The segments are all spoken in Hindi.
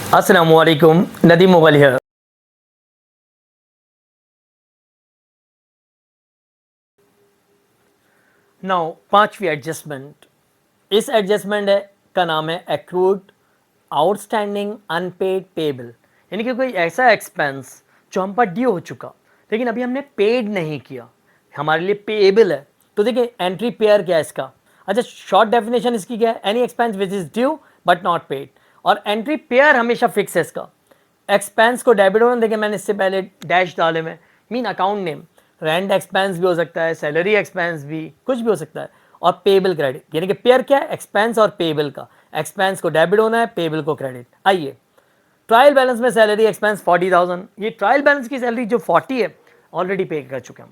Assalamualaikum, Nadeem Mughal here. Now, पांचवी एडजस्टमेंट, इस एडजस्टमेंट का नाम है एक्रूड आउटस्टैंडिंग अनपेड पेबल, यानी कि कोई ऐसा एक्सपेंस जो हम पर ड्यू हो चुका लेकिन अभी हमने पेड नहीं किया, हमारे लिए पेएबल है। तो देखिए एंट्री पेयर क्या है इसका। अच्छा, शॉर्ट डेफिनेशन इसकी क्या है, any expense which is due but not paid. और एंट्री पेयर हमेशा फिक्स है इसका। एक्सपेंस को डेबिट होना, देखिए मैंने इससे पहले डैश डाले में mean account name, rent expense भी हो सकता है, सैलरी एक्सपेंस भी, कुछ भी हो सकता है। और पेबल क्रेडिट, यानी कि पेयर क्या है, एक्सपेंस और पेबल का। एक्सपेंस को डेबिट होना है, पेबल को क्रेडिट। आइए, ट्रायल बैलेंस में सैलरी एक्सपेंस 40,000, ये ट्रायल बैलेंस की सैलरी जो 40 है ऑलरेडी पे कर चुके हम।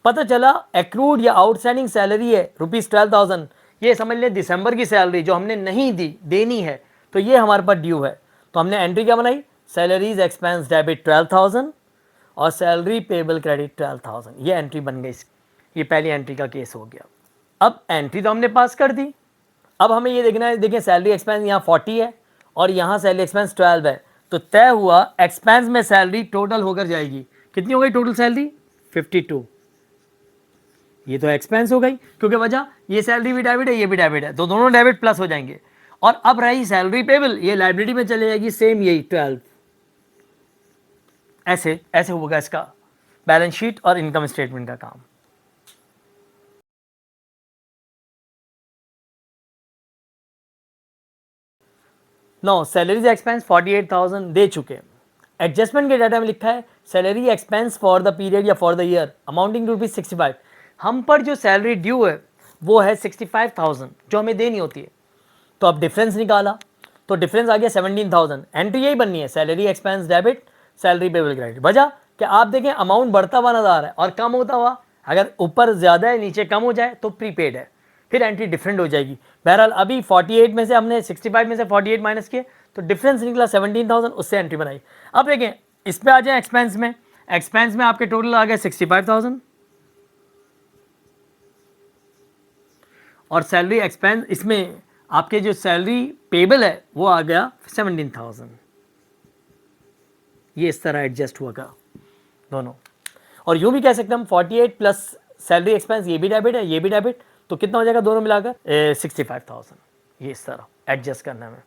पता चला एक्रूड या आउटस्टैंडिंग सैलरी है ₹12,000, ये समझ लें दिसंबर की सैलरी जो हमने नहीं दी, देनी है, तो ये हमारे पास ड्यू है। तो हमने एंट्री क्या बनाई, सैलरीज एक्सपेंस डेबिट 12,000 और सैलरी पेबल क्रेडिट 12,000, ये एंट्री बन गई। ये पहली एंट्री का केस हो गया। अब एंट्री तो हमने पास कर दी, अब हमें ये देखना है, देखिए सैलरी एक्सपेंस यहाँ 40 है और यहाँ सैलरी एक्सपेंस 12 है, तो तय हुआ एक्सपेंस में सैलरी टोटल होकर जाएगी। कितनी हो गई टोटल सैलरी, 52। ये तो एक्सपेंस हो गई, क्योंकि वजह ये सैलरी भी डेबिट है, ये भी डेबिट है, तो दोनों डेबिट प्लस हो जाएंगे। और अब रही सैलरी पेबल, ये लाइबिलिटी में चले जाएगी, सेम यही 12। ऐसे ऐसे होगा इसका बैलेंस शीट और इनकम स्टेटमेंट का काम। नो, सैलरीज एक्सपेंस 48,000 दे चुके। एडजस्टमेंट के डाटा में लिखा है salary expense for the period या for the year amounting to ₹65। हम पर जो सैलरी ड्यू है वो है 65,000 जो हमें देनी होती है। तो अब डिफरेंस निकाला, तो डिफरेंस आ गया 17,000। एंट्री यही बननी है, salary expense debit salary payable credit. वजह कि आप देखें अमाउंट बढ़ता हुआ नजर आ रहा है और कम होता हुआ, अगर ऊपर ज़्यादा है नीचे कम हो जाए तो प्रीपेड है, फिर एंट्री डिफरेंट हो जाएगी। बहरहाल अभी 48 में से हमने 65 में से 48 माइनस किए तो डिफरेंस निकला 17,000, उससे एंट्री बनाई। अब देखें इस पे आ जाए एक्सपेंस में, एक्सपेंस में आपके टोटल आ गया 65,000 और सैलरी एक्सपेंस इसमें आपके जो सैलरी पेबल है वो आ गया 17,000। ये इस तरह एडजस्ट हुआ का दोनों। और यूं भी कह सकते हैं हम 48 प्लस सैलरी एक्सपेंस, ये भी डेबिट है ये भी डेबिट, तो कितना हो जाएगा दोनों मिलाकर 65,000। ये इस तरह एडजस्ट करना है।